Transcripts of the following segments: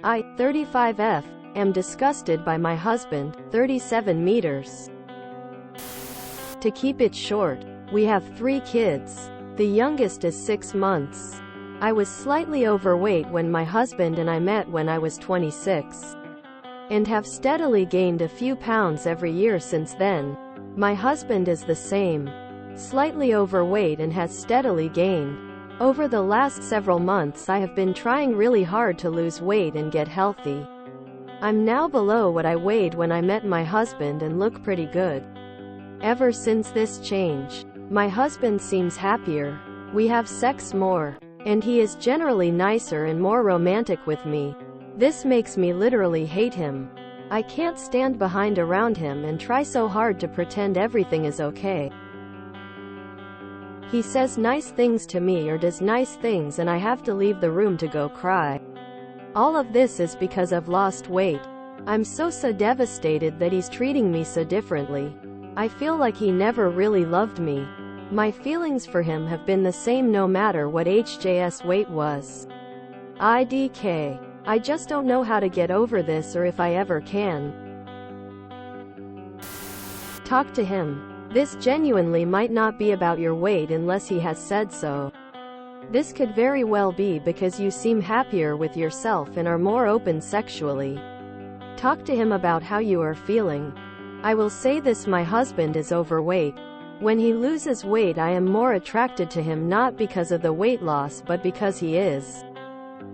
I, 35F, am disgusted by my husband, 37 meters. To keep it short, we have 3 kids. The youngest is 6 months. I was slightly overweight when my husband and I met when I was 26. And have steadily gained a few pounds every year since then. My husband is the same. Slightly overweight and has steadily gained. Over the last several months I have been trying really hard to lose weight and get healthy. I'm now below what I weighed when I met my husband and look pretty good. Ever since this change, my husband seems happier. We have sex more. And he is generally nicer and more romantic with me. This makes me literally hate him. I can't stand behind around him and try so hard to pretend everything is okay. He says nice things to me or does nice things and I have to leave the room to go cry. All of this is because I've lost weight. I'm so devastated that he's treating me so differently. I feel like he never really loved me. My feelings for him have been the same no matter what HJ's weight was. IDK. I just don't know how to get over this or if I ever can. Talk to him. This genuinely might not be about your weight unless he has said so. This could very well be because you seem happier with yourself and are more open sexually. Talk to him about how you are feeling. I will say this: my husband is overweight. When he loses weight I am more attracted to him, not because of the weight loss but because he is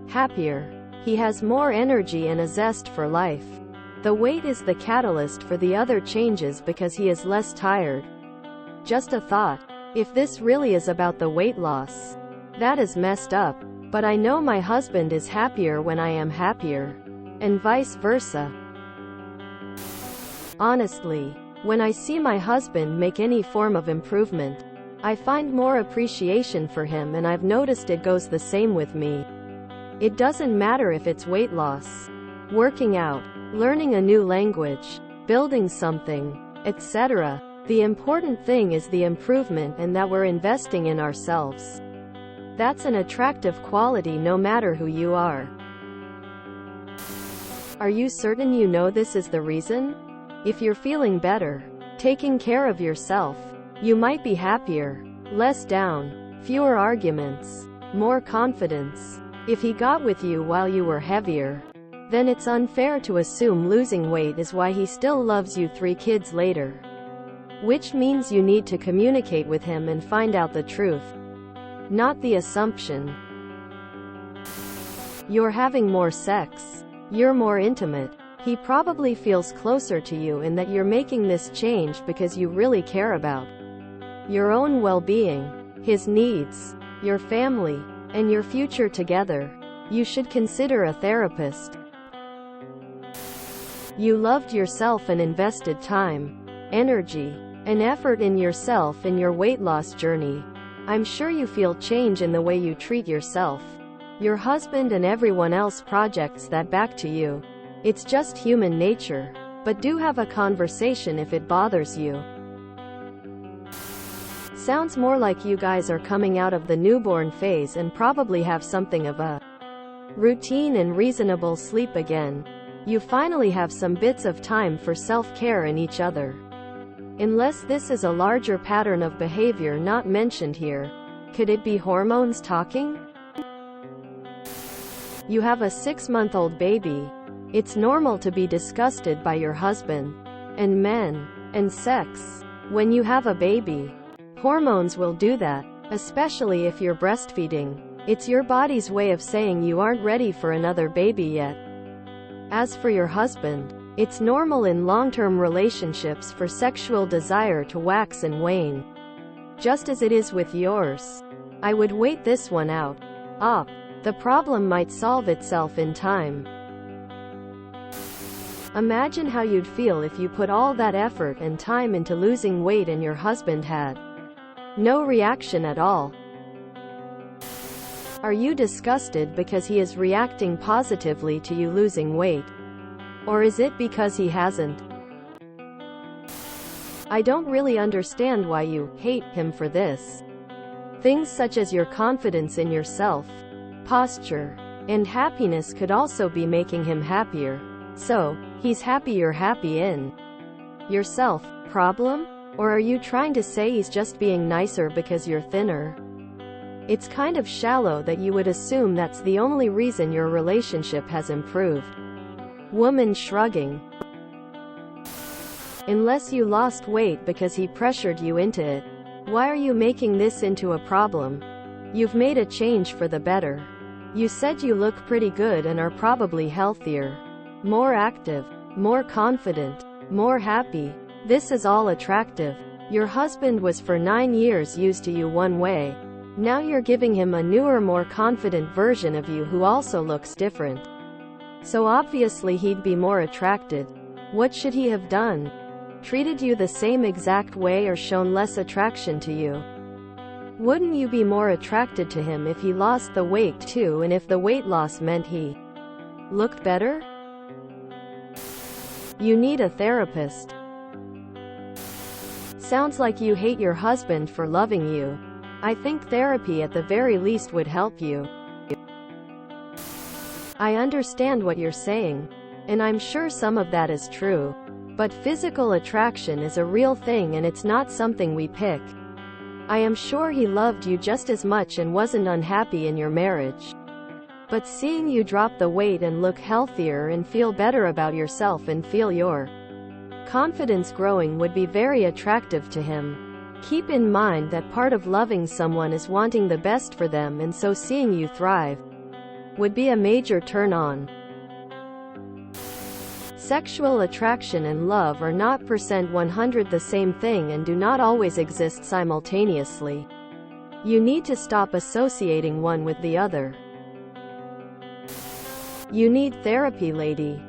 happier. He has more energy and a zest for life. The weight is the catalyst for the other changes because he is less tired. Just a thought. If this really is about the weight loss, that is messed up. But I know my husband is happier when I am happier. And vice versa. Honestly, when I see my husband make any form of improvement, I find more appreciation for him, and I've noticed it goes the same with me. It doesn't matter if it's weight loss, working out, learning a new language, building something, etc. The important thing is the improvement and that we're investing in ourselves. That's an attractive quality no matter who you are. Are you certain you know this is the reason? If you're feeling better, taking care of yourself, you might be happier, less down, fewer arguments, more confidence. If he got with you while you were heavier, then it's unfair to assume losing weight is why he still loves you 3 kids later. Which means you need to communicate with him and find out the truth, not the assumption. You're having more sex. You're more intimate. He probably feels closer to you and that you're making this change because you really care about your own well-being, his needs, your family, and your future together. You should consider a therapist. You loved yourself and invested time, energy, and effort in yourself in your weight loss journey. I'm sure you feel change in the way you treat yourself. Your husband and everyone else projects that back to you. It's just human nature. But do have a conversation if it bothers you. Sounds more like you guys are coming out of the newborn phase and probably have something of a routine and reasonable sleep again. You finally have some bits of time for self-care in each other. Unless this is a larger pattern of behavior not mentioned here. Could it be hormones talking? You have a 6-month-old baby. It's normal to be disgusted by your husband, and men, and sex. When you have a baby, hormones will do that, especially if you're breastfeeding. It's your body's way of saying you aren't ready for another baby yet. As for your husband, it's normal in long-term relationships for sexual desire to wax and wane. Just as it is with yours. I would wait this one out. The problem might solve itself in time. Imagine how you'd feel if you put all that effort and time into losing weight and your husband had no reaction at all. Are you disgusted because he is reacting positively to you losing weight? Or is it because he hasn't? I don't really understand why you hate him for this. Things such as your confidence in yourself, posture, And happiness could also be making him happier. So, he's happy you're happy in yourself. Problem? Or are you trying to say he's just being nicer because you're thinner? It's kind of shallow that you would assume that's the only reason your relationship has improved. Woman shrugging. Unless you lost weight because he pressured you into it. Why are you making this into a problem? You've made a change for the better. You said you look pretty good and are probably healthier, more active, more confident, more happy. This is all attractive. Your husband was for 9 years used to you one way. Now you're giving him a newer, more confident version of you who also looks different. So obviously he'd be more attracted. What should he have done? Treated you the same exact way or shown less attraction to you? Wouldn't you be more attracted to him if he lost the weight too, and if the weight loss meant he looked better? You need a therapist. Sounds like you hate your husband for loving you. I think therapy at the very least would help you. I understand what you're saying, and I'm sure some of that is true. But physical attraction is a real thing and it's not something we pick. I am sure he loved you just as much and wasn't unhappy in your marriage. But seeing you drop the weight and look healthier and feel better about yourself and feel your confidence growing would be very attractive to him. Keep in mind that part of loving someone is wanting the best for them, and so seeing you thrive would be a major turn-on. Sexual attraction and love are not %100 the same thing and do not always exist simultaneously. You need to stop associating one with the other. You need therapy, lady.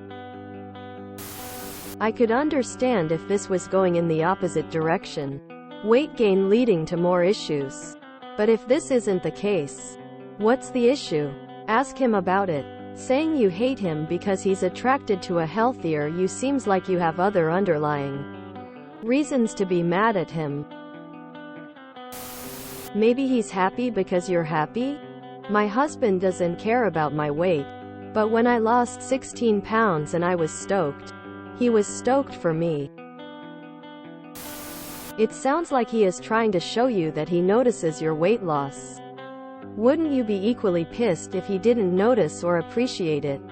I could understand if this was going in the opposite direction. Weight gain leading to more issues. But if this isn't the case, what's the issue? Ask him about it. Saying you hate him because he's attracted to a healthier you seems like you have other underlying reasons to be mad at him. Maybe he's happy because you're happy? My husband doesn't care about my weight. But when I lost 16 pounds and I was stoked, he was stoked for me. It sounds like he is trying to show you that he notices your weight loss. Wouldn't you be equally pissed if he didn't notice or appreciate it?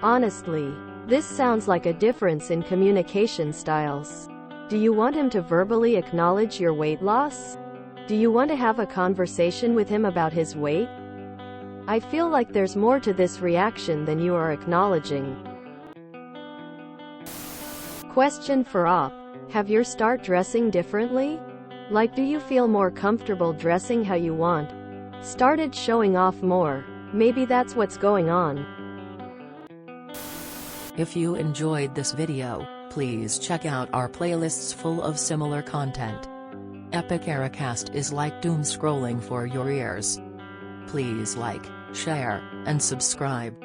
Honestly, this sounds like a difference in communication styles. Do you want him to verbally acknowledge your weight loss? Do you want to have a conversation with him about his weight? I feel like there's more to this reaction than you are acknowledging. Question for Op. Have you start dressing differently? Like, do you feel more comfortable dressing how you want? Started showing off more? Maybe that's what's going on. If you enjoyed this video, please check out our playlists full of similar content. Epic Ericast is like doom scrolling for your ears. Please like, share, and subscribe.